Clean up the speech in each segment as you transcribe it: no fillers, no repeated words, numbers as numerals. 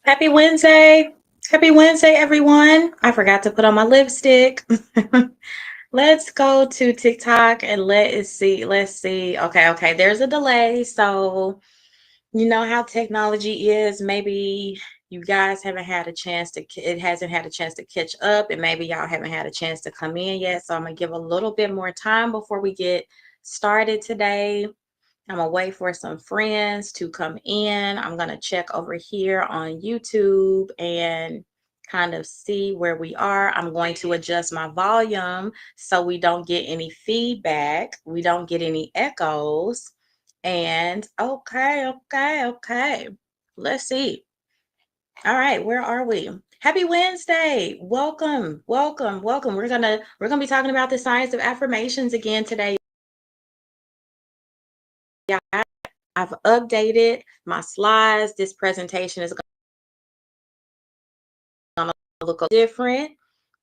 Happy Wednesday. Happy Wednesday, everyone. I forgot to put on my lipstick. Let's go to TikTok and let's see. Let's see. Okay. There's a delay. So, you know how technology is. Maybe you guys haven't had a chance to, it hasn't had a chance to catch up, and maybe y'all haven't had a chance to come in yet. So, I'm going to give a little bit more time before we get started today. I'm gonna wait for some friends to come in. I'm gonna check over here on YouTube and kind of see where we are. I'm going to adjust my volume so we don't get any feedback, we don't get any echoes. And okay. Let's see. All right, where are we? Happy Wednesday. Welcome. We're gonna be talking about the science of affirmations again today. I've updated my slides. This presentation is going to look different.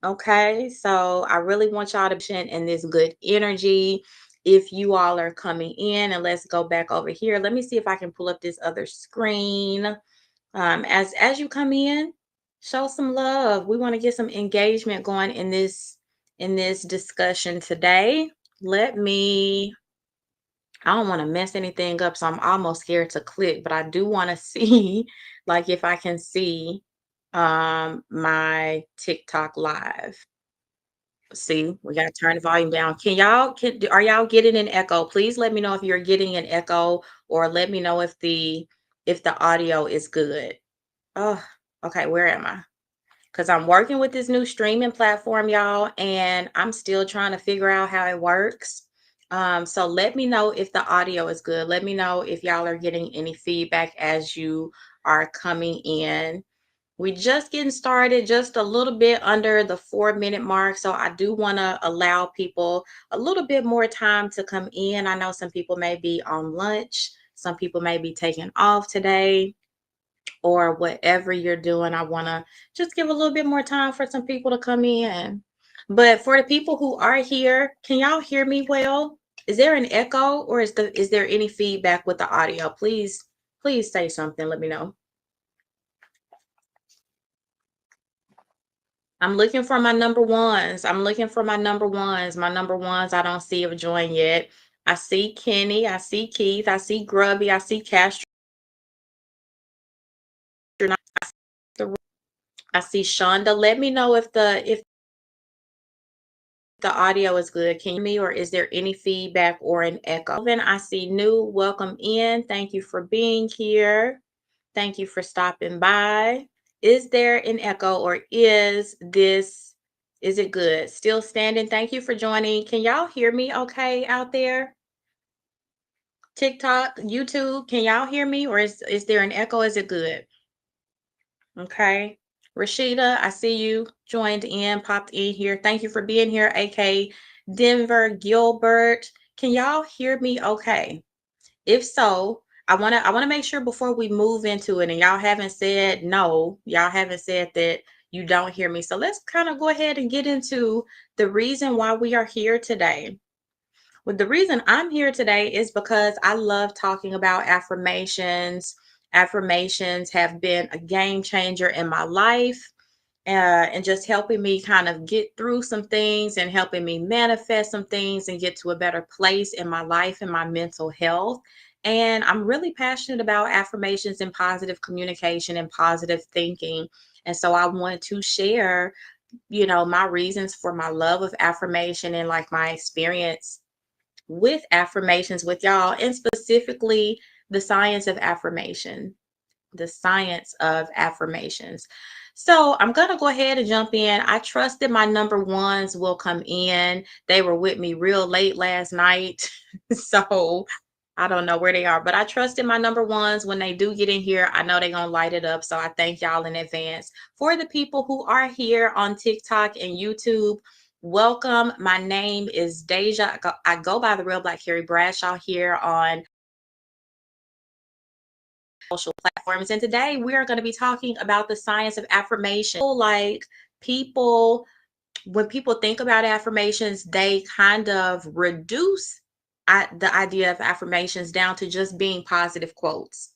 Okay, so I really want y'all to be in this good energy. If you all are coming in, and let's go back over here. Let me see if I can pull up this other screen. As you come in, show some love. We want to get some engagement going in this discussion today. I don't want to mess anything up, so I'm almost scared to click, but I do want to see, like, if I can see my TikTok live. See, we got to turn the volume down. Are y'all getting an echo? Please let me know if you're getting an echo, or let me know if the audio is good. Oh, okay, where am I? Because I'm working with this new streaming platform, y'all, and I'm still trying to figure out how it works. So let me know if the audio is good. Let me know if y'all are getting any feedback as you are coming in. We just getting started, just a little bit under the 4-minute mark. So I do want to allow people a little bit more time to come in. I know some people may be on lunch. Some people may be taking off today, or whatever you're doing. I want to just give a little bit more time for some people to come in. But for the people who are here, can y'all hear me well? Is there an echo, or is there any feedback with the audio? Please say something. Let me know. I'm looking for my number ones. My number ones I don't see have joined yet. I see Kenny. I see Keith. I see Grubby. I see Castro. I see Shonda. Let me know if the audio is good. Can you hear me, or is there any feedback or an echo? Then I see new. Welcome in. Thank you for being here. Thank you for stopping by. Is there an echo, or is it good? Still standing. Thank you for joining. Can y'all hear me okay out there? TikTok, YouTube, can y'all hear me, or is there an echo? Is it good? Okay. Rashida, I see you joined in, popped in here. Thank you for being here, AK Denver Gilbert. Can y'all hear me okay? If so, I wanna make sure before we move into it, and y'all haven't said no, y'all haven't said that you don't hear me. So let's kind of go ahead and get into the reason why we are here today. Well, the reason I'm here today is because I love talking about affirmations. Affirmations have been a game changer in my life. and just helping me kind of get through some things and helping me manifest some things and get to a better place in my life and my mental health. And I'm really passionate about affirmations and positive communication and positive thinking. And so I want to share, my reasons for my love of affirmation and like my experience with affirmations with y'all, and specifically the science of affirmation, the science of affirmations. So I'm going to go ahead and jump in. I trust that my number ones will come in. They were with me real late last night. So I don't know where they are, but I trust in my number ones. When they do get in here, I know they're going to light it up. So I thank y'all in advance. For the people who are here on TikTok and YouTube, welcome. My name is Deja. I go by the Real Black Carrie Bradshaw here on social platforms. And today we are going to be talking about the science of affirmation. Like people, when people think about affirmations, they kind of reduce the idea of affirmations down to just being positive quotes.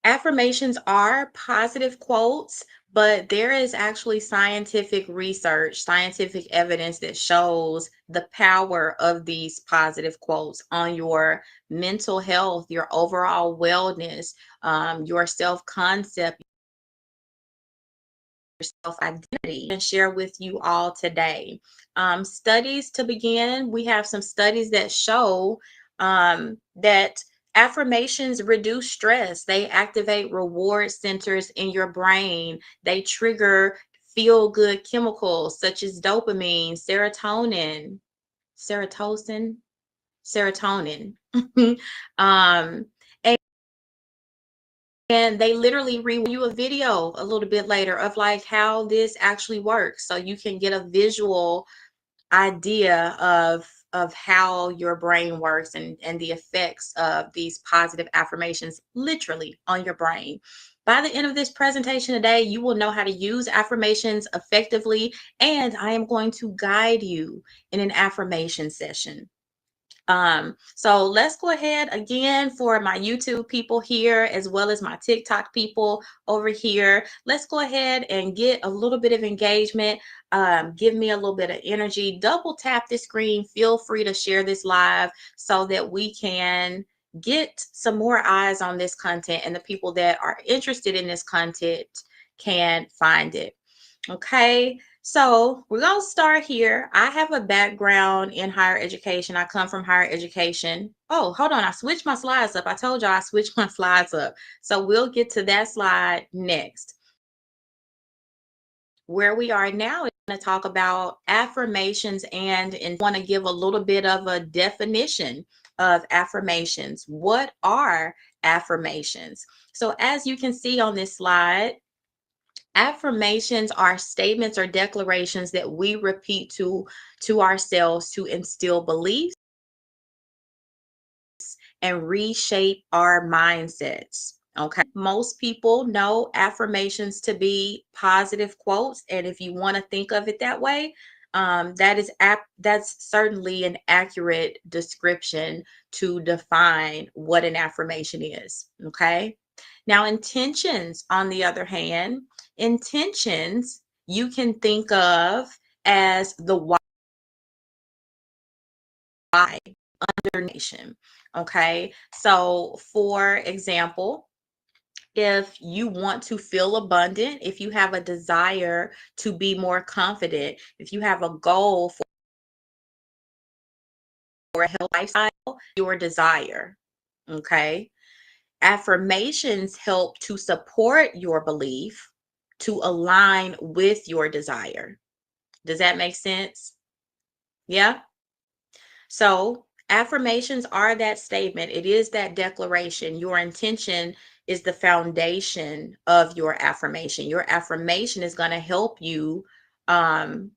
Affirmations are positive quotes, but there is actually scientific research, scientific evidence that shows the power of these positive quotes on your mental health, your overall wellness, your self concept, self identity, and share with you all today. Studies to begin, we have some studies that show that affirmations reduce stress, they activate reward centers in your brain, they trigger feel good chemicals such as dopamine, serotonin. um, and they literally read you a video a little bit later of like how this actually works. So you can get a visual idea of how your brain works and the effects of these positive affirmations literally on your brain. By the end of this presentation today, you will know how to use affirmations effectively, and I am going to guide you in an affirmation session. So let's go ahead again for my YouTube people here, as well as my TikTok people over here. Let's go ahead and get a little bit of engagement. Give me a little bit of energy. Double tap the screen. Feel free to share this live so that we can get some more eyes on this content, and the people that are interested in this content can find it. Okay, so we're going to start here. I have a background in higher education. I come from higher education. Oh, hold on. I switched my slides up. I told y'all I switched my slides up. So we'll get to that slide next. Where we are now is going to talk about affirmations, and want to give a little bit of a definition of affirmations. What are affirmations? So as you can see on this slide, affirmations are statements or declarations that we repeat to ourselves to instill beliefs and reshape our mindsets. Okay. Most people know affirmations to be positive quotes. And if you want to think of it that way, that's certainly an accurate description to define what an affirmation is. Okay. Now, intentions, on the other hand, intentions you can think of as the why undernation. Okay. So, for example, if you want to feel abundant, if you have a desire to be more confident, if you have a goal for a healthy lifestyle, your desire. Okay. Affirmations help to support your belief to align with your desire. Does that make sense? Yeah. So affirmations are that statement. It is that declaration. Your intention is the foundation of your affirmation. Your affirmation is going to help you um,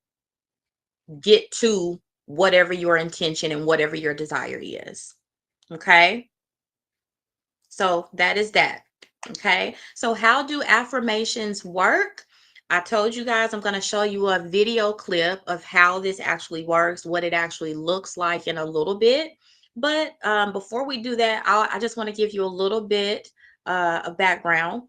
get to whatever your intention and whatever your desire is. Okay. So that is that. Okay. So how do affirmations work? I told you guys I'm going to show you a video clip of how this actually works, what it actually looks like in a little bit. But before we do that, I just want to give you a little bit of background.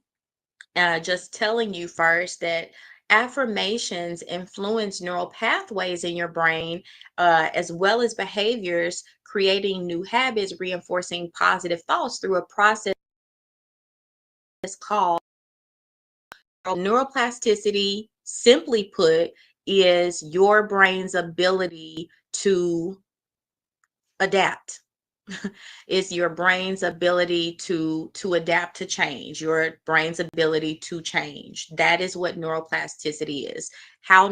Just telling you first that affirmations influence neural pathways in your brain, as well as behaviors, creating new habits, reinforcing positive thoughts through a process called neuroplasticity. Simply put, is your brain's ability to adapt. It's your brain's ability to adapt to change, your brain's ability to change. That is what neuroplasticity is. How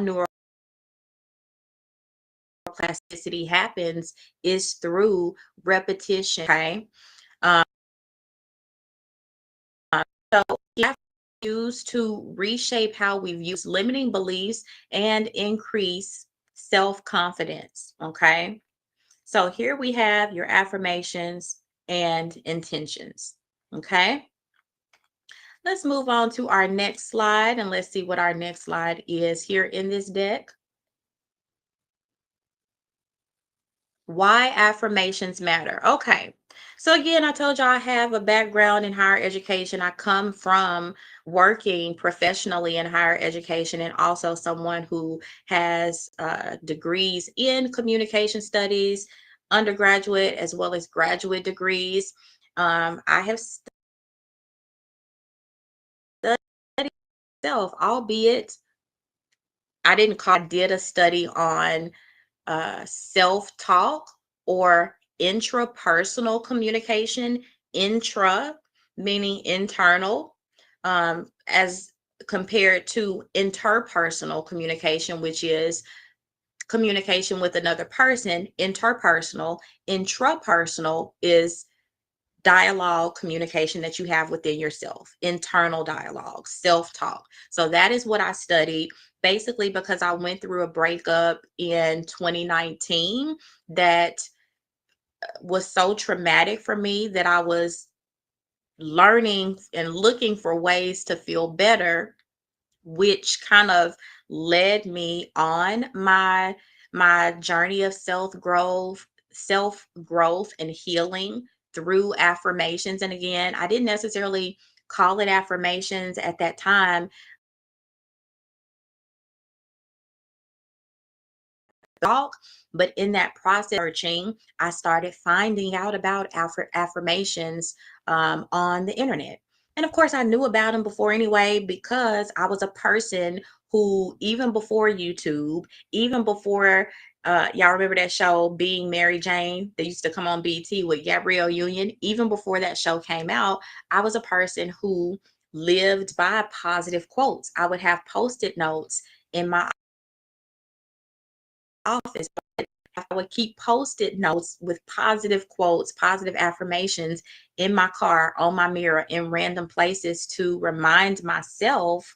neuroplasticity happens is through repetition. Okay. um, so we have used to reshape how we view limiting beliefs and increase self-confidence. Okay. So here we have your affirmations and intentions. Okay. Let's move on to our next slide, and let's see what our next slide is here in this deck. Why affirmations matter. Okay. So again, I told y'all I have a background in higher education. I come from working professionally in higher education, and also someone who has degrees in communication studies, undergraduate as well as graduate degrees. I have studied myself, albeit I did a study on self-talk or intrapersonal communication. Intra meaning internal, as compared to interpersonal communication, which is communication with another person. Interpersonal. Intrapersonal is dialogue communication that you have within yourself, internal dialogue, self-talk. So that is what I studied, basically because I went through a breakup in 2019 that was so traumatic for me that I was learning and looking for ways to feel better, which kind of led me on my journey of self growth and healing through affirmations. And again, I didn't necessarily call it affirmations at that time, but in that process searching, I started finding out about affirmations on the internet. And of course, I knew about them before anyway, because I was a person who, even before YouTube, even before, y'all remember that show Being Mary Jane that used to come on BT with Gabrielle Union? Even before that show came out, I was a person who lived by positive quotes. I would have post-it notes in my office. I would keep post-it notes with positive quotes, positive affirmations in my car, on my mirror, in random places to remind myself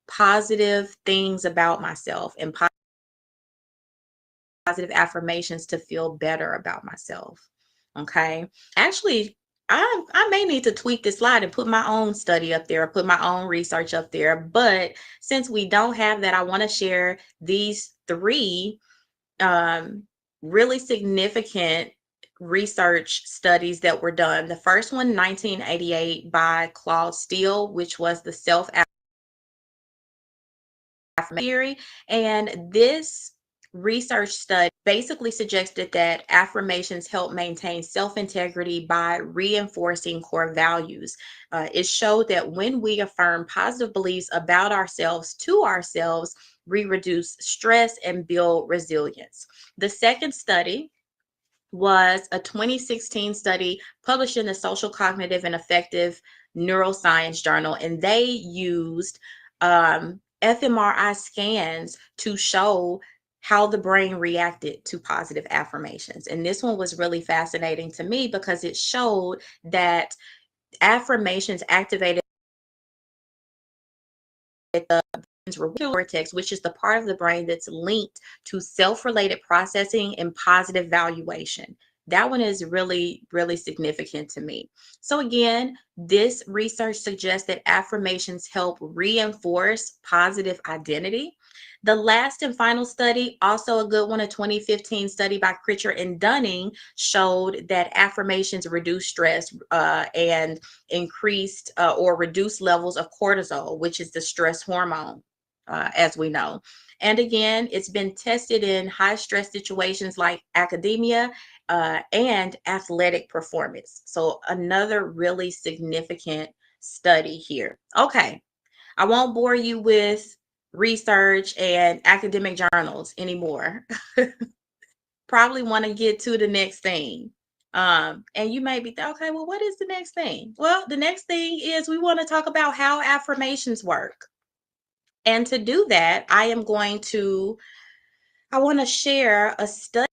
positive things about myself and positive affirmations to feel better about myself. Okay. Actually, I may need to tweak this slide and put my own study up there, or put my own research up there. But since we don't have that, I want to share these three um, really significant research studies that were done. The first one, 1988, by Claude Steele, which was the self theory. And this research study basically suggested that affirmations help maintain self integrity by reinforcing core values. It showed that when we affirm positive beliefs about ourselves to ourselves, we reduce stress and build resilience. The second study was a 2016 study published in the Social Cognitive and Affective Neuroscience Journal, and they used fMRI scans to show how the brain reacted to positive affirmations. And this one was really fascinating to me because it showed that affirmations activated the reward cortex, which is the part of the brain that's linked to self-related processing and positive valuation. That one is really, really significant to me. So, again, this research suggests that affirmations help reinforce positive identity. The last and final study, also a good one, a 2015 study by Critcher and Dunning, showed that affirmations reduce stress and increased or reduced levels of cortisol, which is the stress hormone, as we know. And again, it's been tested in high stress situations like academia and athletic performance. So, another really significant study here. Okay, I won't bore you with research and academic journals anymore. Probably want to get to the next thing. And you may be okay, well, what is the next thing? Well, the next thing is we want to talk about how affirmations work. And to do that, I want to share a study.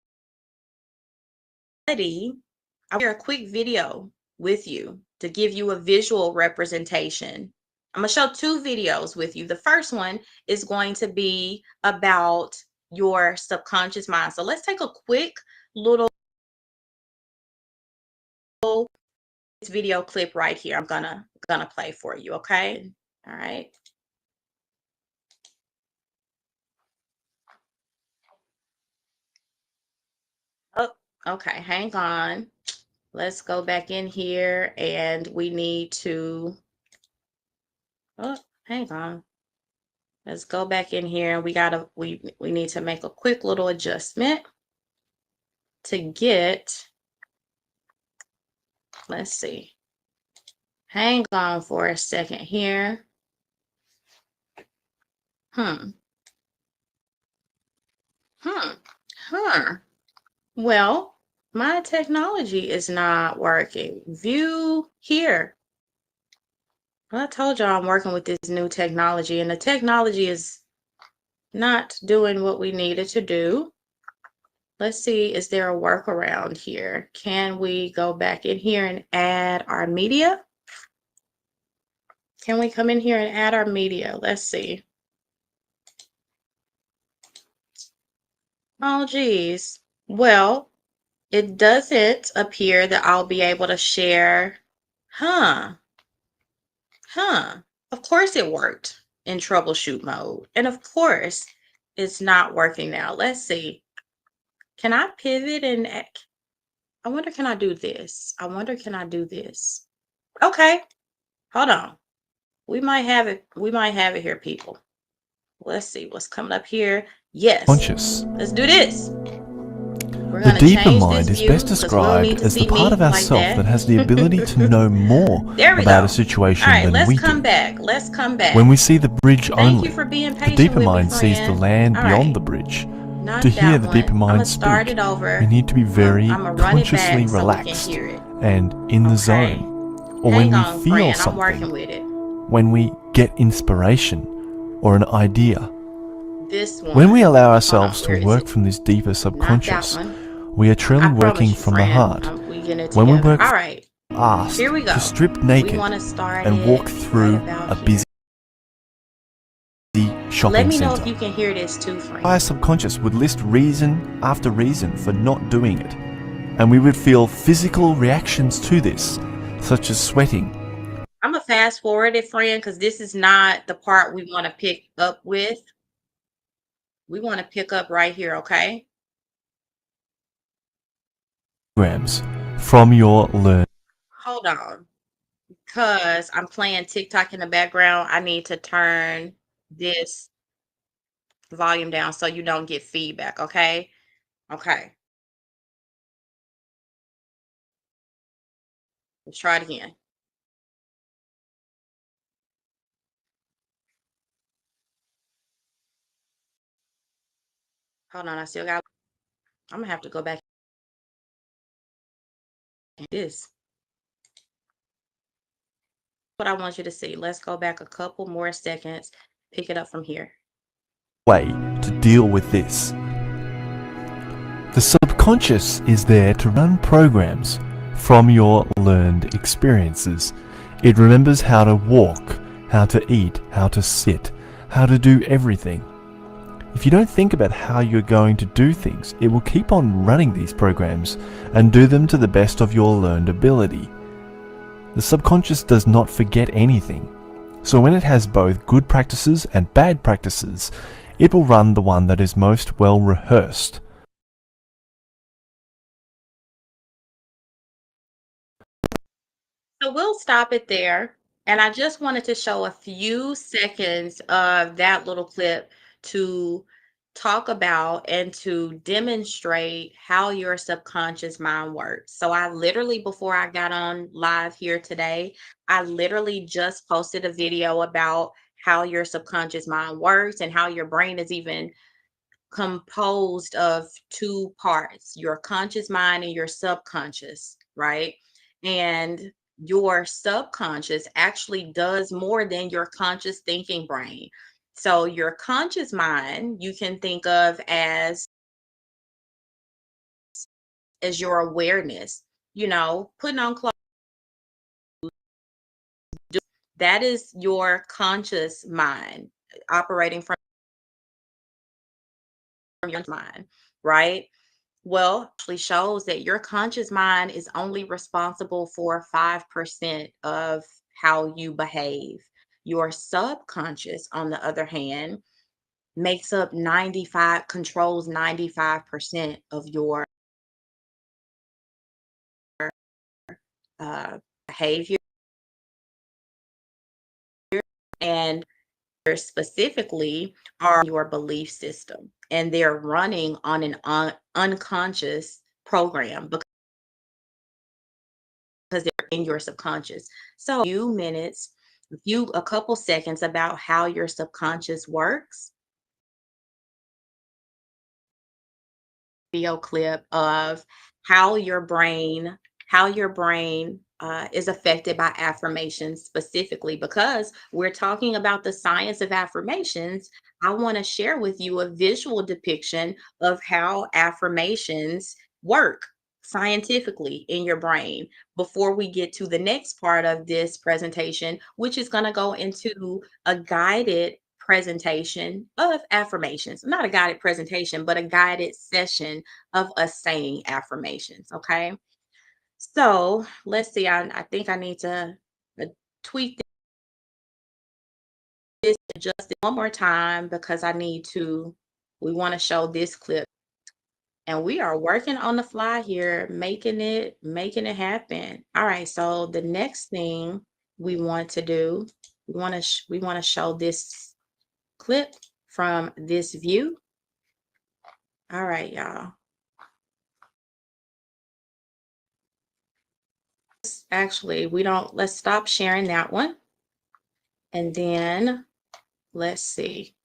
I'll share a quick video with you to give you a visual representation. I'm going to show two videos with you. The first one is going to be about your subconscious mind. So let's take a quick little video clip right here. I'm gonna play for you, okay? All right. Oh, okay, hang on. Let's go back in here and we need to, oh, hang on. Let's go back in here and we need to make a quick little adjustment to get, let's see. Hang on for a second here. Well, my technology is not working. View here. Well, I told y'all I'm working with this new technology, and the technology is not doing what we needed to do. Let's see, is there a workaround here? Can we go back in here and add our media? Can we come in here and add our media? Let's see. Oh, geez. Well, it doesn't appear that I'll be able to share. Of course it worked in troubleshoot mode. And of course it's not working now. Let's see. Can I pivot and I wonder, can I do this? Okay. Hold on. We might have it here, people. Let's see what's coming up here. Yes. Conscious. Let's do this. The deeper mind is best described as the part of ourself that has the ability to know more about a situation than we do. Let's come back. When we see the bridge only, the deeper mind sees the land beyond the bridge. To hear the deeper mind speak, we need to be very consciously relaxed and in the zone. Or when we feel something, when we get inspiration or an idea. When we allow ourselves to work from this deeper subconscious, we are truly working from the heart. When we work asked to strip naked and walk through a busy shopping Let me know center. if you can hear this too, friend. Our subconscious would list reason after reason for not doing it, and we would feel physical reactions to this, such as sweating. I'm gonna fast forward it, friend, because this is not the part we want to pick up with. We want to pick up right here, okay? Programs from your learn. Hold on, because I'm playing TikTok in the background. I need to turn this volume down so you don't get feedback, okay? Okay. Let's try it again. Hold on, I'm gonna have to go back and this. What I want you to see. Let's go back a couple more seconds. Pick it up from here. Way to deal with this. The subconscious is there to run programs from your learned experiences. It remembers how to walk, how to eat, how to sit, how to do everything. If you don't think about how you're going to do things, it will keep on running these programs and do them to the best of your learned ability. The subconscious does not forget anything. So when it has both good practices and bad practices, it will run the one that is most well rehearsed. So we'll stop it there. And I just wanted to show a few seconds of that little clip to talk about and to demonstrate how your subconscious mind works. So I literally, before I got on live here today, I literally just posted a video about how your subconscious mind works and how your brain is even composed of two parts, your conscious mind and your subconscious, right? And your subconscious actually does more than your conscious thinking brain. So your conscious mind you can think of as your awareness, putting on clothes. That is your conscious mind operating from your mind, right? Well, actually shows that your conscious mind is only responsible for 5% of how you behave. Your subconscious, on the other hand, makes up 95, controls 95% of your behavior, and specifically are your belief system. And they're running on an unconscious program because they're in your subconscious. So, a few minutes, a couple seconds about how your subconscious works. Video clip of how your brain is affected by affirmations, specifically because we're talking about the science of affirmations. I want to share with you a visual depiction of how affirmations work scientifically in your brain before we get to the next part of this presentation, which is going to go into a guided presentation of affirmations. Not a guided presentation, but a guided session of us saying affirmations. Okay. So let's see. I think I need to uh, tweak this, adjust it one more time because we want to show this clip. And we are working on the fly here, making it happen. All right. So the next thing we want to do, we want to show this clip from this view. All right, y'all. Actually, let's stop sharing that one. And then let's see.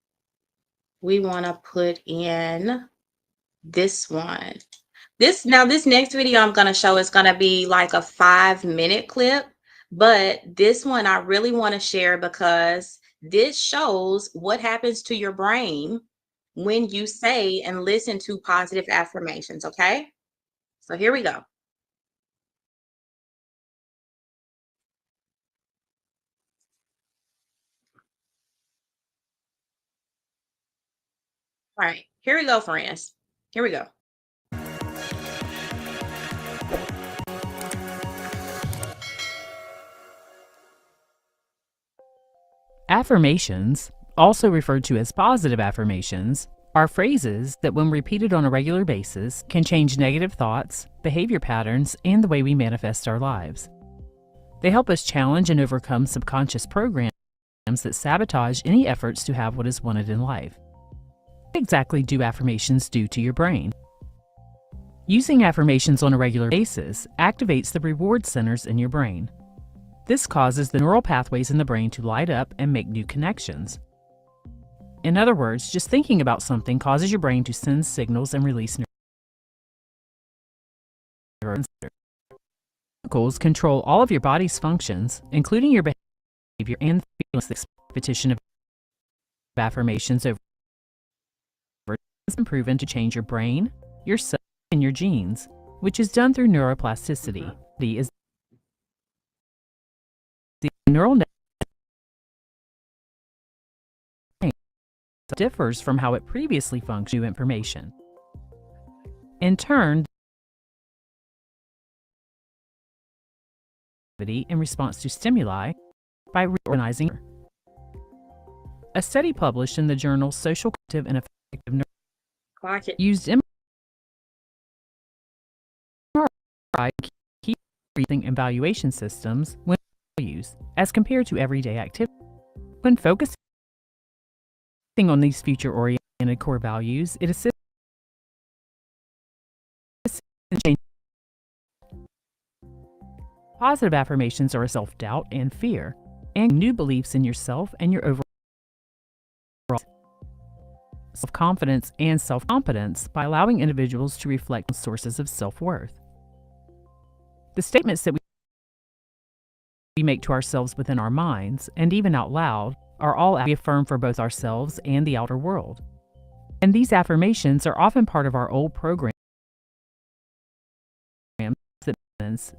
We want to put in this one. This next video I'm going to show is going to be like a 5-minute clip, but this one I really want to share because this shows what happens to your brain when you say and listen to positive affirmations, okay? So here we go. All right, here we go, friends. Here we go. Affirmations, also referred to as positive affirmations, are phrases that, when repeated on a regular basis, can change negative thoughts, behavior patterns, and the way we manifest our lives. They help us challenge and overcome subconscious programs that sabotage any efforts to have what is wanted in life. What exactly do affirmations do to your brain? Using affirmations on a regular basis activates the reward centers in your brain. This causes the neural pathways in the brain to light up and make new connections. In other words, just thinking about something causes your brain to send signals and release neurons. Chemicals control all of your body's functions, including your behavior and feelings. Repetition of affirmations over has been proven to change your brain, your cells, and your genes, which is done through neuroplasticity. The neural network differs from how it previously functioned with information. In turn, in response to stimuli by reorganizing. A study published in the journal Social Cognitive and Affective Neuroscience used MRI key breathing and evaluation systems when values as compared to everyday activity. When focusing on these future-oriented core values, it assists in changing. Positive affirmations are self-doubt and fear, and new beliefs in yourself and your overall self-confidence and self-competence by allowing individuals to reflect on sources of self-worth. The statements that we make to ourselves within our minds, and even out loud, are all we affirm for both ourselves and the outer world. And these affirmations are often part of our old programs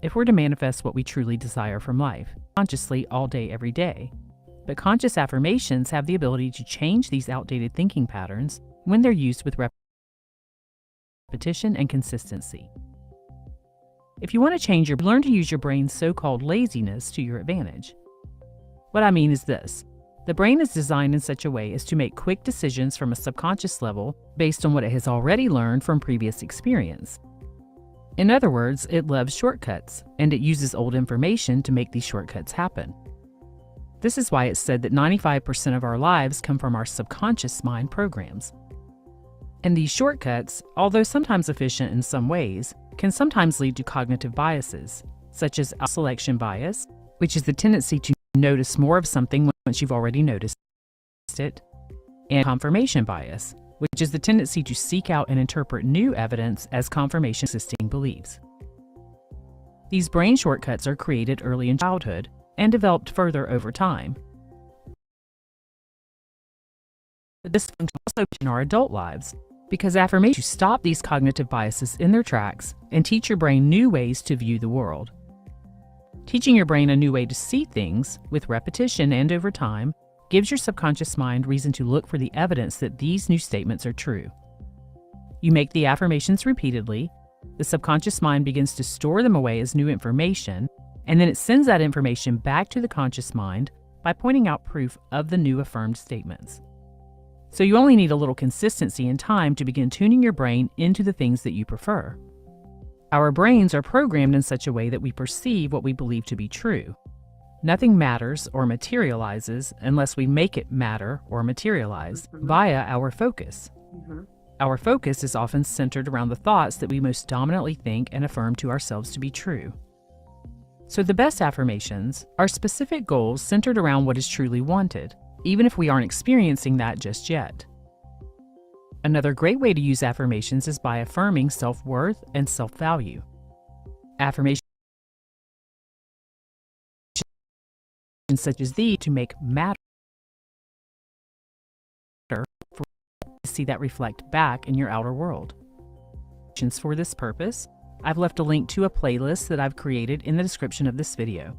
if we're to manifest what we truly desire from life, consciously all day, every day. But conscious affirmations have the ability to change these outdated thinking patterns when they're used with repetition and consistency. If you want to change learn to use your brain's so-called laziness to your advantage. What I mean is this. The brain is designed in such a way as to make quick decisions from a subconscious level based on what it has already learned from previous experience. In other words, it loves shortcuts, and it uses old information to make these shortcuts happen. This is why it's said that 95% of our lives come from our subconscious mind programs. And these shortcuts, although sometimes efficient in some ways, can sometimes lead to cognitive biases, such as selection bias, which is the tendency to notice more of something once you've already noticed it, and confirmation bias, which is the tendency to seek out and interpret new evidence as confirmation of existing beliefs. These brain shortcuts are created early in childhood and developed further over time. This functions also in our adult lives, because affirmations stop these cognitive biases in their tracks and teach your brain new ways to view the world. Teaching your brain a new way to see things, with repetition and over time, gives your subconscious mind reason to look for the evidence that these new statements are true. You make the affirmations repeatedly, the subconscious mind begins to store them away as new information, and then it sends that information back to the conscious mind by pointing out proof of the new affirmed statements. So you only need a little consistency and time to begin tuning your brain into the things that you prefer. Our brains are programmed in such a way that we perceive what we believe to be true. Nothing matters or materializes unless we make it matter or materialize via our focus. Our focus is often centered around the thoughts that we most dominantly think and affirm to ourselves to be true. So the best affirmations are specific goals centered around what is truly wanted, even if we aren't experiencing that just yet. Another great way to use affirmations is by affirming self-worth and self-value. Affirmations such as these to make matter for see that reflect back in your outer world. For this purpose, I've left a link to a playlist that I've created in the description of this video.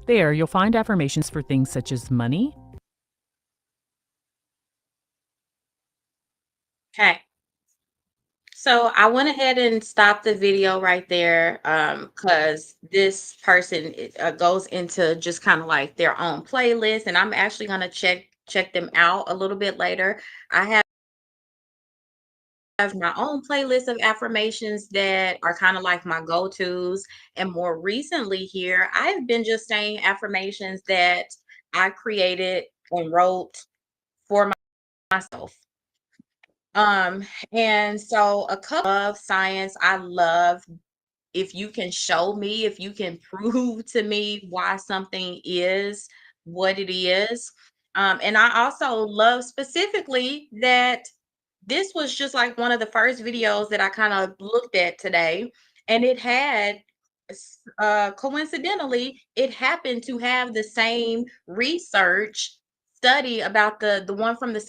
There, you'll find affirmations for things such as money. Okay. So I went ahead and stopped the video right there because this person goes into just kind of like their own playlist, and I'm actually going to check them out a little bit later. I have my own playlist of affirmations that are kind of like my go-tos, and more recently here I've been just saying affirmations that I created and wrote for myself. And so a couple of science I love. If you can show me, if you can prove to me why something is what it is. And I also love specifically that this was just like one of the first videos that I kind of looked at today, and it had coincidentally, it happened to have the same research study about the one from the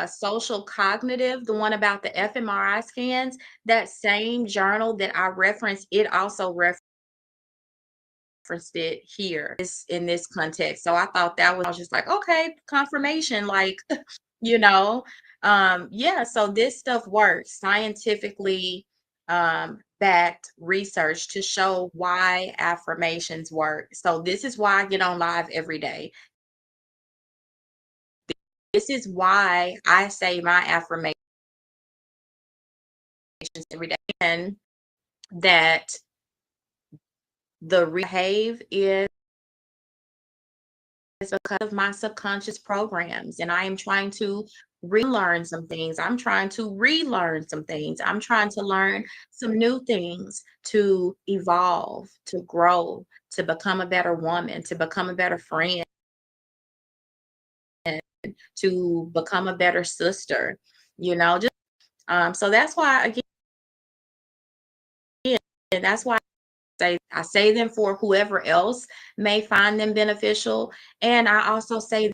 social cognitive, the one about the fMRI scans. That same journal that I referenced, it also referenced it here in this context. So I thought that was, I was just like, okay, confirmation, like you know? Yeah, so this stuff works scientifically, backed research to show why affirmations work. So this is why I get on live every day. This is why I say my affirmations every day, and that the behave is because of my subconscious programs, and I am trying to relearn some things. I'm trying to relearn some things. I'm trying to learn some new things to evolve, to grow, to become a better woman, to become a better friend, to become a better sister, just so that's why, again, that's why I say them for whoever else may find them beneficial. And I also say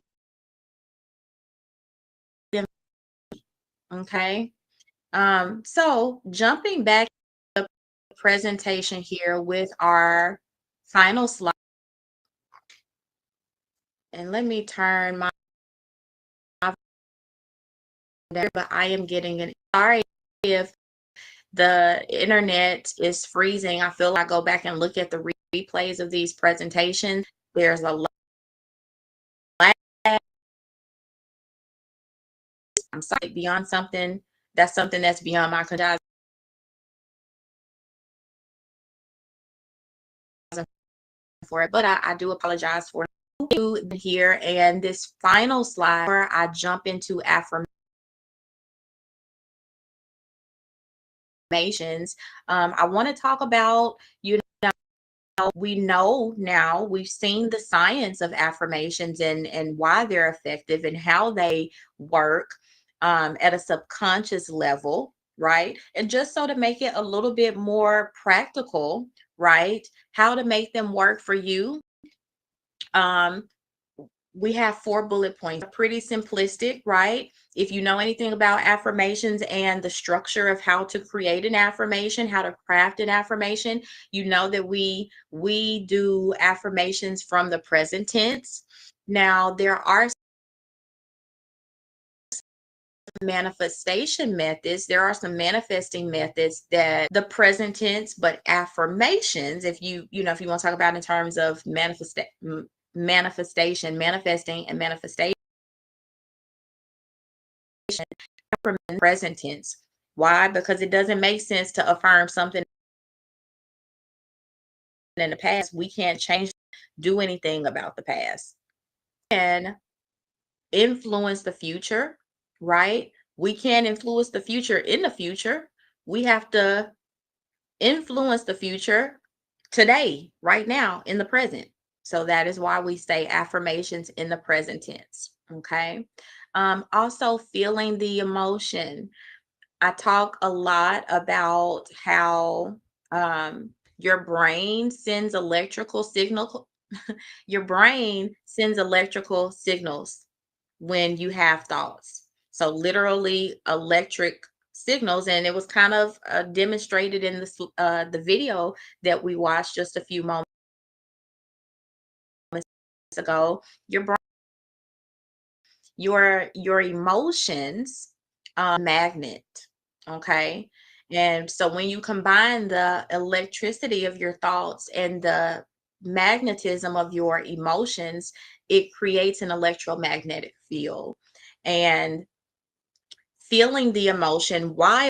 them, okay? So jumping back to the presentation here with our final slide, and let me turn my, but I am getting an, sorry if the internet is freezing. I feel like I go back and look at the replays of these presentations. There's a lag. I'm sorry, beyond something, that's beyond my control for it, but I do apologize for here. And this final slide where I jump into affirmations, I want to talk about, we know now, we've seen the science of affirmations and why they're effective and how they work at a subconscious level, right? And just so to make it a little bit more practical, right? How to make them work for you. Um, we have 4 bullet points. Pretty simplistic, right? If you know anything about affirmations and the structure of how to create an affirmation, how to craft an affirmation, you know that we do affirmations from the present tense. Now, there are manifestation methods. There are some manifesting methods that the present tense, but affirmations, if if you want to talk about in terms of manifestation, manifesting and manifestation from present tense. Why? Because it doesn't make sense to affirm something in the past. We can't do anything about the past. And influence the future, right? We can't influence the future in the future. We have to influence the future today, right now, in the present. So that is why we say affirmations in the present tense. Okay. Also, feeling the emotion. I talk a lot about how your brain sends electrical signal. Your brain sends electrical signals when you have thoughts. So literally electric signals, and it was kind of demonstrated in the video that we watched just a few moments ago. Your brain, your emotions, magnet, okay? And so when you combine the electricity of your thoughts and the magnetism of your emotions, it creates an electromagnetic field. And feeling the emotion, why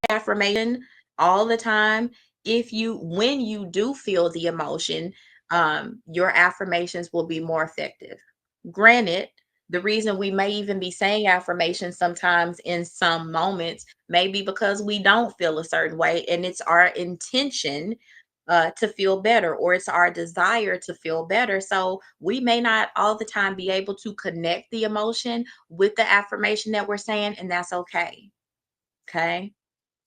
affirmation all the time, when you do feel the emotion, your affirmations will be more effective. Granted, the reason we may even be saying affirmations sometimes in some moments may be because we don't feel a certain way, and it's our intention to feel better, or it's our desire to feel better. So we may not all the time be able to connect the emotion with the affirmation that we're saying, and that's okay. Okay.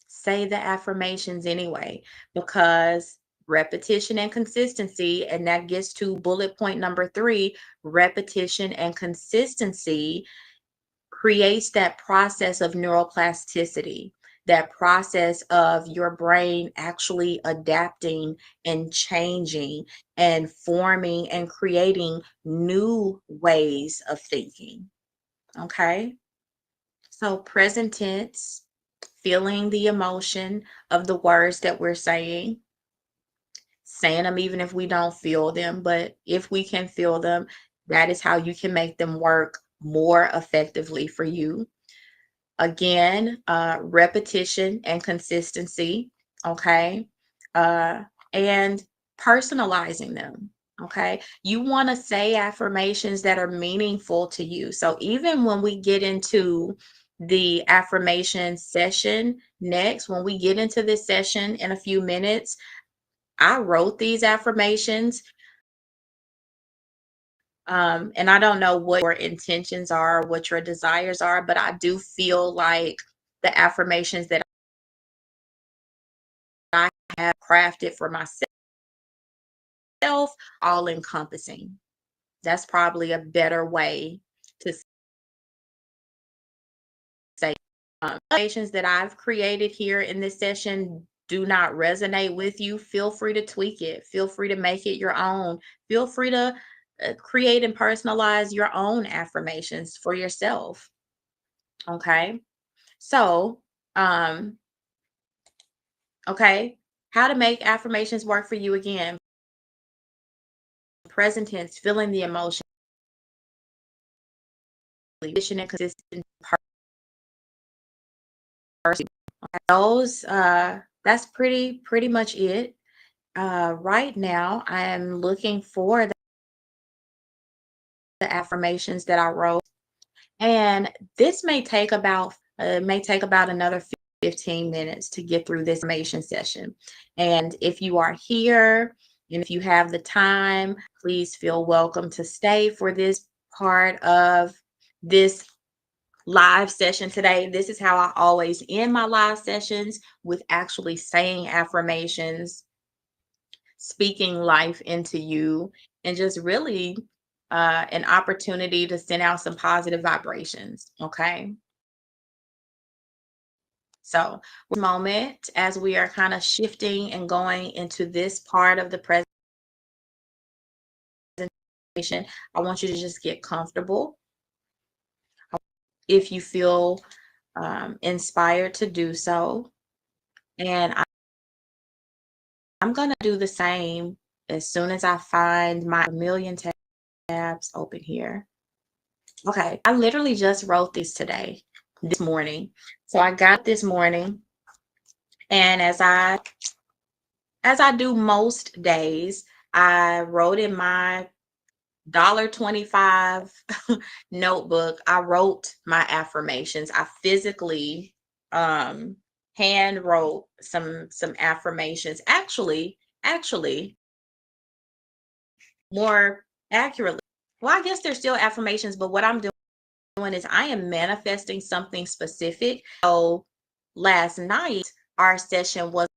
Say the affirmations anyway, because repetition and consistency, and that gets to bullet point number 3, repetition and consistency creates that process of neuroplasticity. that process of your brain actually adapting and changing and forming and creating new ways of thinking. Okay. So, present tense, feeling the emotion of the words that we're saying them even if we don't feel them, but if we can feel them, that is how you can make them work more effectively for you. Again, repetition and consistency, okay? And personalizing them, okay? You want to say affirmations that are meaningful to you. So even when we get into the affirmation session next, when we get into this session in a few minutes, I wrote these affirmations. And I don't know what your intentions are, what your desires are, but I do feel like the affirmations that I have crafted for myself, all encompassing. That's probably a better way to say. Affirmations that I've created here in this session do not resonate with you, feel free to tweak it. Feel free to make it your own. Feel free to create and personalize your own affirmations for yourself. Okay. So, um, okay, how to make affirmations work for you again. Present tense, feeling the emotion, vision and consistent person. Those that's pretty much it. Right now I am looking for the affirmations that I wrote, and this may take about another 15 minutes to get through this affirmation session. And if you are here and if you have the time, please feel welcome to stay for this part of this live session today. This is how I always end my live sessions, with actually saying affirmations, speaking life into you, and just really an opportunity to send out some positive vibrations. Okay. So, moment as we are kind of shifting and going into this part of the presentation, I want you to just get comfortable. If you feel inspired to do so, and I'm going to do the same as soon as I find my million tabs open here. Okay, I literally just wrote this morning. So I got this morning, and as I do most days, I wrote in my $1.25 notebook. I wrote my affirmations. I physically hand wrote some affirmations. Actually, more accurately. Well, I guess they're still affirmations, but what I'm doing is I am manifesting something specific. So last night, our session was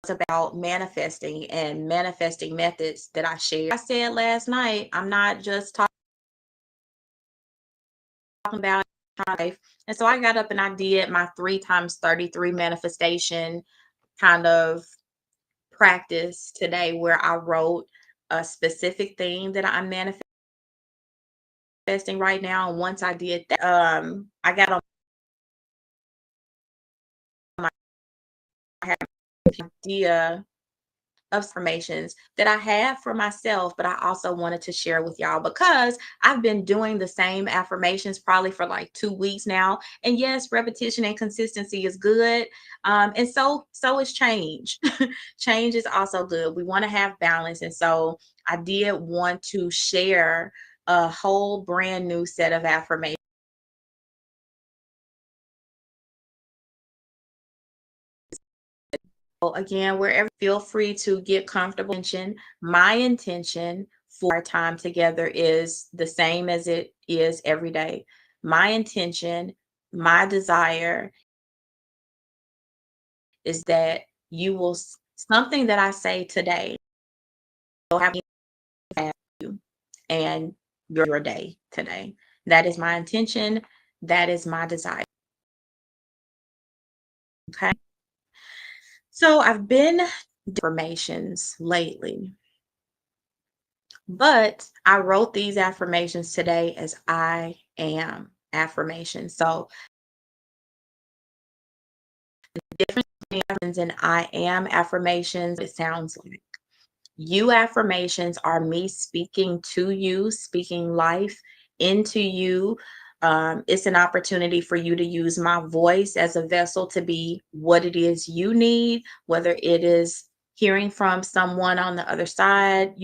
about manifesting and manifesting methods that I shared. I said last night, I'm not just talking about life. And so I got up and I did my 3 times 33 manifestation kind of practice today, where I wrote a specific thing that I'm manifesting right now. And once I did that, I got on my idea of affirmations that I have for myself, but I also wanted to share with y'all because I've been doing the same affirmations probably for like 2 weeks now. And yes, repetition and consistency is good. And so is change. Change is also good. We want to have balance. And so I did want to share a whole brand new set of affirmations. Again, wherever, feel free to get comfortable. My intention for our time together is the same as it is every day. My intention, my desire is that something that I say today will have you and your day today. That is my intention. That is my desire. Okay. So I've been affirmations lately, but I wrote these affirmations today as I am affirmations. So the difference between affirmations and I am affirmations, it sounds like. You affirmations are me speaking to you, speaking life into you. It's an opportunity for you to use my voice as a vessel to be what it is you need, whether it is hearing from someone on the other side.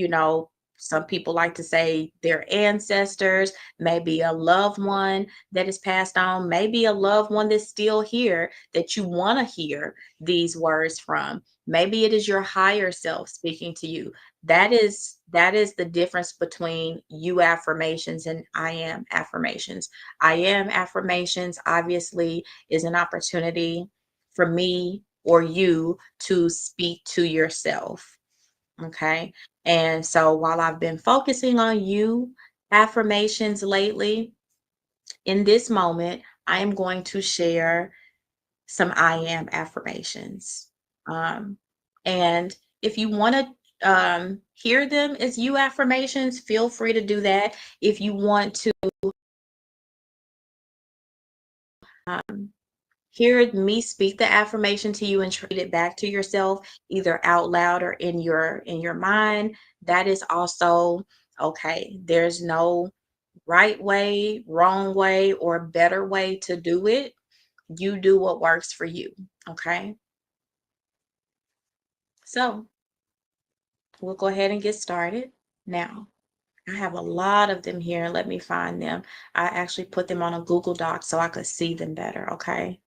Some people like to say their ancestors, maybe a loved one that is passed on, maybe a loved one that's still here that you want to hear these words from. Maybe it is your higher self speaking to you. That is the difference between you affirmations and I am affirmations. I am affirmations obviously is an opportunity for me or you to speak to yourself. Okay. And so while I've been focusing on you affirmations lately, in this moment, I am going to share some I am affirmations. And if you want to hear them as you affirmations, feel free to do that. If you want to um, hear me speak the affirmation to you and treat it back to yourself, either out loud or in your mind, that is also okay. There's no right way, wrong way, or better way to do it. You do what works for you. Okay. So we'll go ahead and get started. Now, I have a lot of them here. Let me find them. I actually put them on a Google Doc so I could see them better. Okay.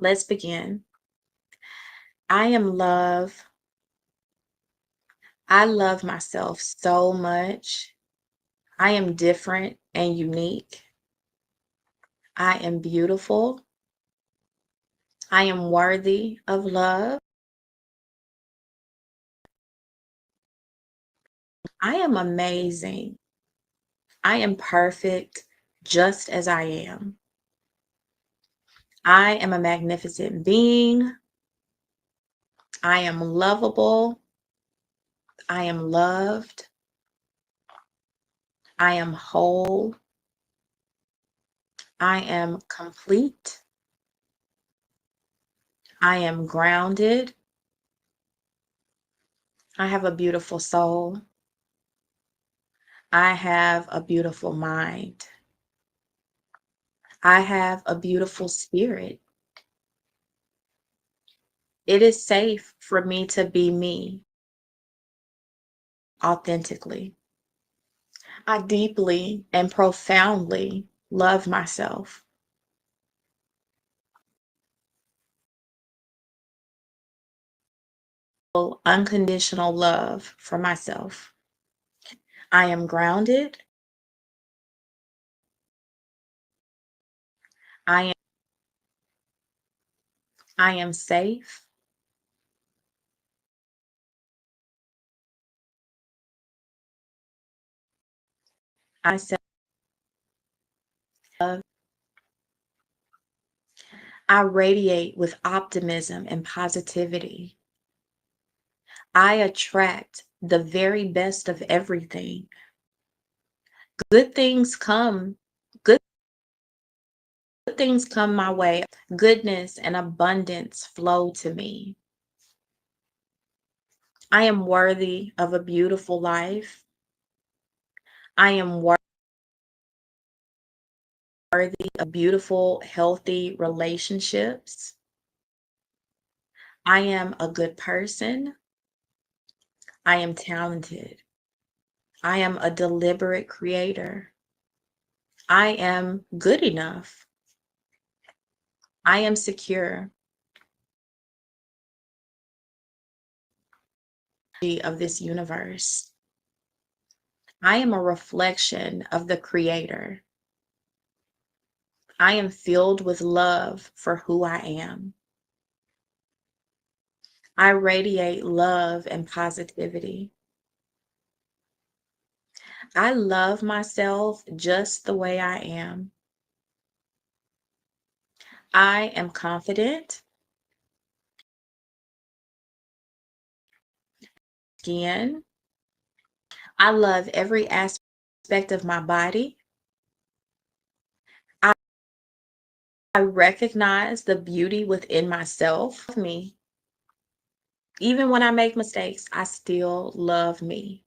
Let's begin. I am love. I love myself so much. I am different and unique. I am beautiful. I am worthy of love. I am amazing. I am perfect just as I am. I am a magnificent being. I am lovable. I am loved. I am whole. I am complete. I am grounded. I have a beautiful soul. I have a beautiful mind. I have a beautiful spirit. It is safe for me to be me authentically. I deeply and profoundly love myself. Unconditional love for myself. I am grounded. I am I am safe. I self love. I radiate with optimism and positivity. I attract the very best of everything. Good things come. Good things come my way. Goodness and abundance flow to me. I am worthy of a beautiful life. I am worthy of beautiful, healthy relationships. I am a good person. I am talented. I am a deliberate creator. I am good enough. I am secure of this universe. I am a reflection of the creator. I am filled with love for who I am. I radiate love and positivity. I love myself just the way I am. I am confident. Again, I love every aspect of my body. I recognize the beauty within myself. Me. Even when I make mistakes, I still love me.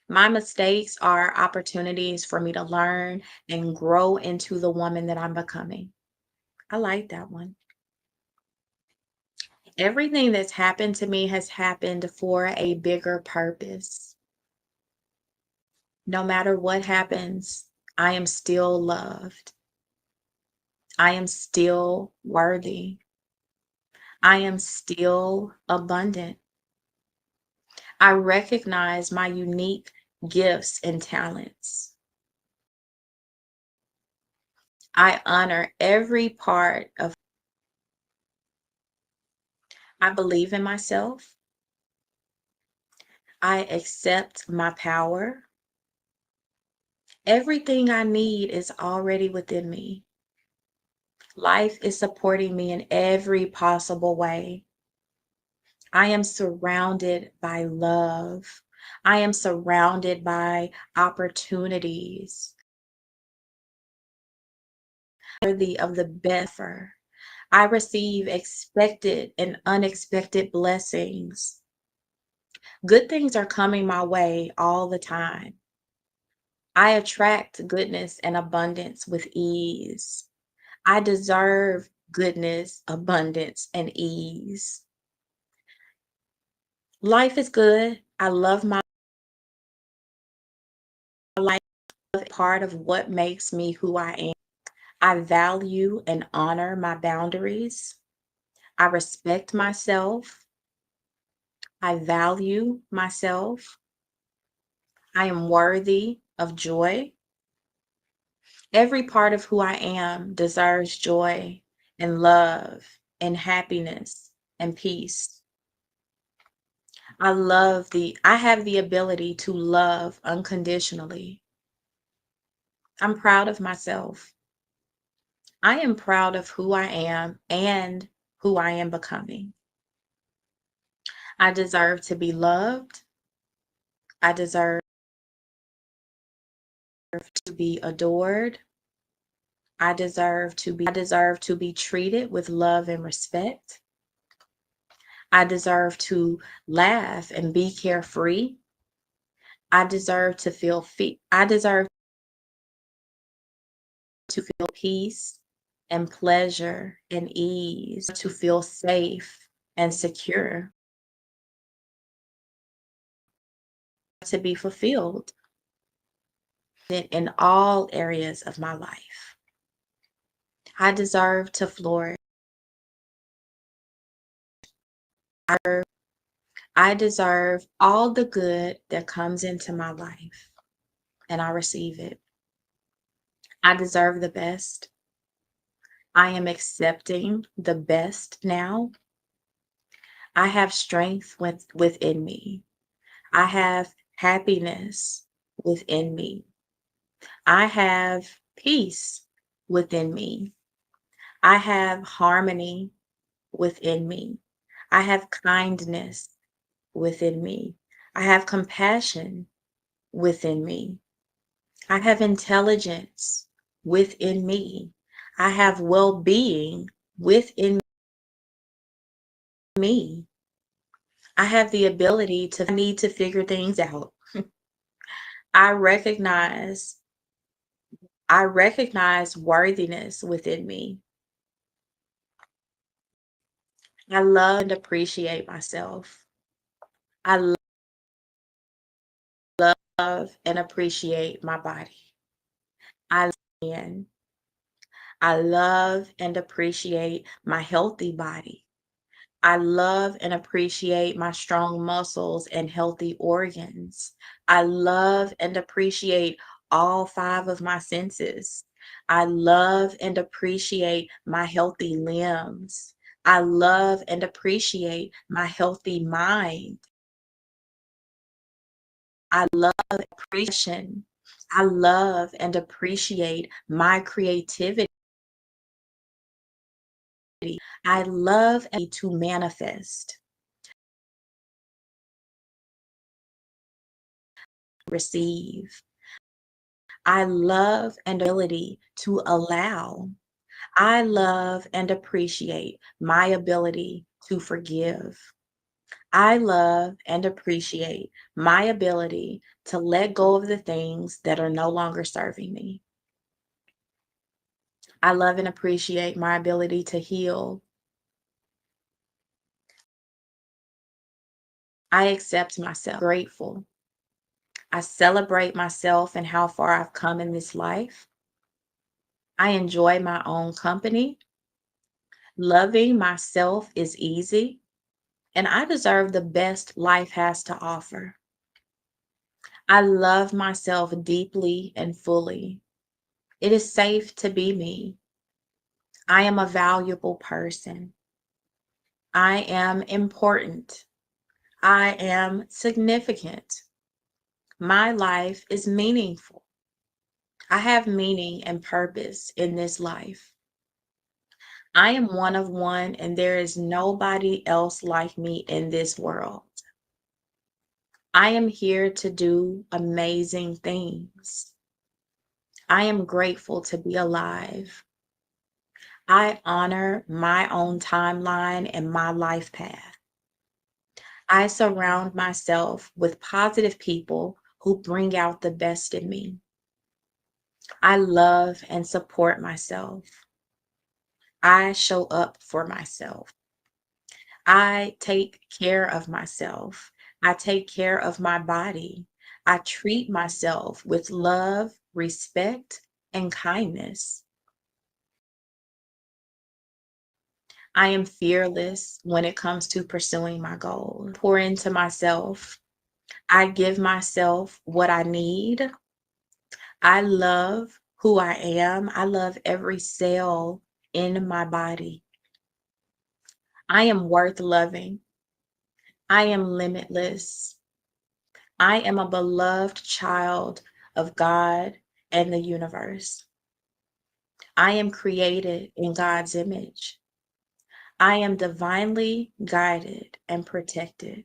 My mistakes are opportunities for me to learn and grow into the woman that I'm becoming. I like that one. Everything that's happened to me has happened for a bigger purpose. No matter what happens, I am still loved. I am still worthy. I am still abundant. I recognize my unique gifts and talents. I honor every part of. I believe in myself. I accept my power. Everything I need is already within me. Life is supporting me in every possible way. I am surrounded by love. I am surrounded by opportunities. Worthy of the best. I receive expected and unexpected blessings. Good things are coming my way all the time. I attract goodness and abundance with ease. I deserve goodness, abundance, and ease. Life is good. I love my life. Part of what makes me who I am. I value and honor my boundaries. I respect myself. I value myself. I am worthy of joy. Every part of who I am deserves joy and love and happiness and peace. I have the ability to love unconditionally. I'm proud of myself. I am proud of who I am and who I am becoming. I deserve to be loved. I deserve to be adored. I deserve to be treated with love and respect. I deserve to laugh and be carefree. I deserve to I deserve to feel peace and pleasure and ease, to feel safe and secure, to be fulfilled in all areas of my life. I deserve to flourish. I deserve all the good that comes into my life, and I receive it. I deserve the best. I am accepting the best now. I have strength within me. I have happiness within me. I have peace within me. I have harmony within me. I have kindness within me. I have compassion within me. I have intelligence within me. I have well-being within me. I have the ability to need to figure things out. I recognize I recognize worthiness within me. I love and appreciate myself. I love and appreciate my body. I and I love and appreciate my healthy body. I love and appreciate my strong muscles and healthy organs. I love and appreciate all 5 of my senses. I love and appreciate my healthy limbs. I love and appreciate my healthy mind. I love appreciation. I love and appreciate my creativity. I love to manifest, receive. I love and ability to allow. I love and appreciate my ability to forgive. I love and appreciate my ability to let go of the things that are no longer serving me. I love and appreciate my ability to heal. I accept myself, grateful. I celebrate myself and how far I've come in this life. I enjoy my own company. Loving myself is easy, and I deserve the best life has to offer. I love myself deeply and fully. It is safe to be me. I am a valuable person. I am important. I am significant. My life is meaningful. I have meaning and purpose in this life. I am one of one, and there is nobody else like me in this world. I am here to do amazing things. I am grateful to be alive. I honor my own timeline and my life path. I surround myself with positive people who bring out the best in me. I love and support myself. I show up for myself. I take care of myself. I take care of my body. I treat myself with love, respect, and kindness. I am fearless when it comes to pursuing my goals. Pour into myself. I give myself what I need. I love who I am. I love every cell in my body. I am worth loving. I am limitless. I am a beloved child of God and the universe. I am created in God's image. I am divinely guided and protected.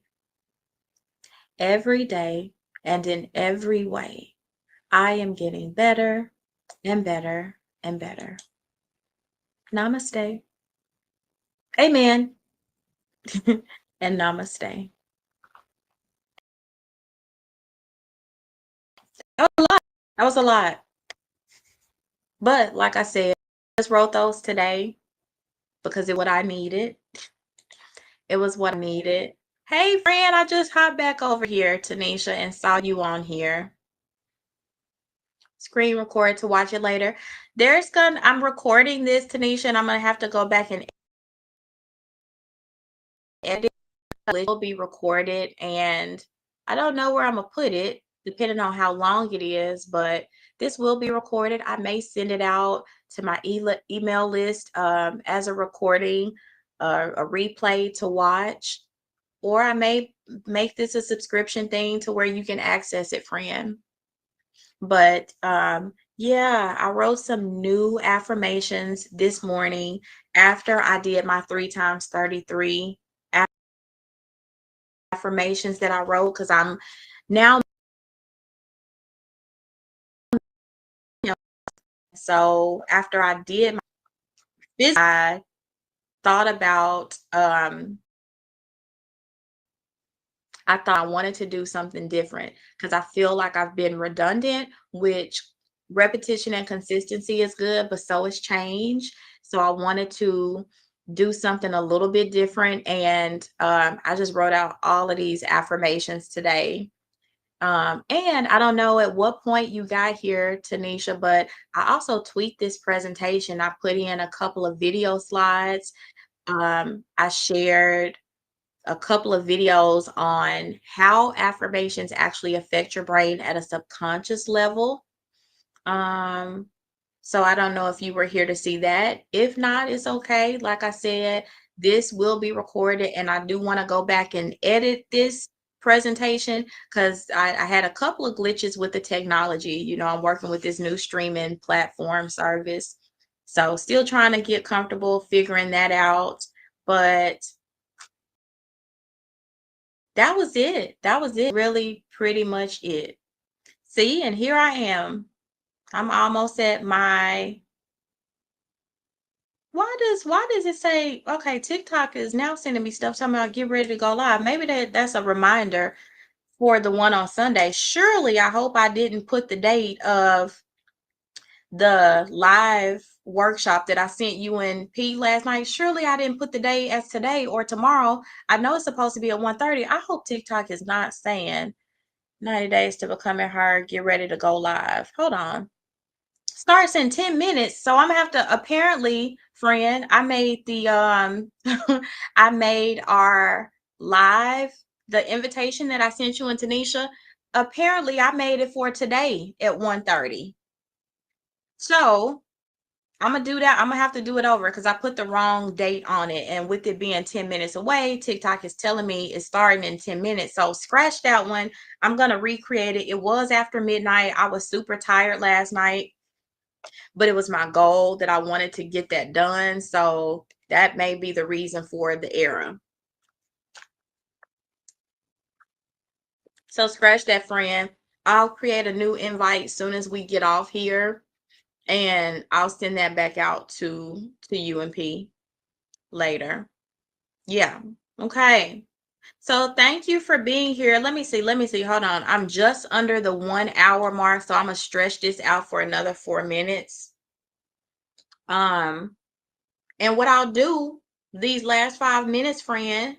Every day and in every way, I am getting better and better and better. Namaste. Amen. And namaste. That was a lot. That was a lot. But like I said, I just wrote those today because it what I needed. It was what I needed. Hey friend, I just hopped back over here, Tanisha, and saw you on here. Screen record to watch it later. I'm recording this, Tanisha, and I'm gonna have to go back and edit. It will be recorded, and I don't know where I'm gonna put it, depending on how long it is, but this will be recorded. I may send it out to my email list as a recording, a replay to watch, or I may make this a subscription thing to where you can access it, friend. But yeah, I wrote some new affirmations this morning after I did my 3 times 33 affirmations that I wrote, because I'm now, you know, so after I did my business, I thought about I thought I wanted to do something different because I feel like I've been redundant, which repetition and consistency is good, but so is change. So I wanted to do something a little bit different. And I just wrote out all of these affirmations today. And I don't know at what point you got here, Tanisha, but I also tweaked this presentation. I put in a couple of video slides. I shared a couple of videos on how affirmations actually affect your brain at a subconscious level. Um, so I don't know if you were here to see that. If not, it's okay. Like I said, this will be recorded, and I do want to go back and edit this presentation because I had a couple of glitches with the technology. I'm working with this new streaming platform service. So still trying to get comfortable figuring that out. But that was it. That was it. Really pretty much it. See, and here I am. I'm almost at my why does it say, okay, TikTok is now sending me stuff talking about get ready to go live. Maybe that's a reminder for the one on Sunday. Surely I hope I didn't put the date of the live workshop that I sent you and P last night. Surely I didn't put the date as today or tomorrow. I know it's supposed to be at 1:30. I hope TikTok is not saying 90 days to becoming her, get ready to go live. Hold on. Starts in 10 minutes. So I'm gonna have to, apparently, friend, I made the I made our live, the invitation that I sent you and Tanisha. Apparently I made it for today at 1:30. So I'm gonna do that. I'm gonna have to do it over because I put the wrong date on it. And with it being 10 minutes away, TikTok is telling me it's starting in 10 minutes. So scratch that one. I'm gonna recreate it. It was after midnight. I was super tired last night, but it was my goal that I wanted to get that done. So that may be the reason for the error. So scratch that, friend. I'll create a new invite as soon as we get off here, and I'll send that back out to you and P later. Yeah. Okay. So thank you for being here. Let me see. Hold on. I'm just under the 1 hour mark, so I'm gonna stretch this out for another 4 minutes. And what I'll do these last 5 minutes, friend,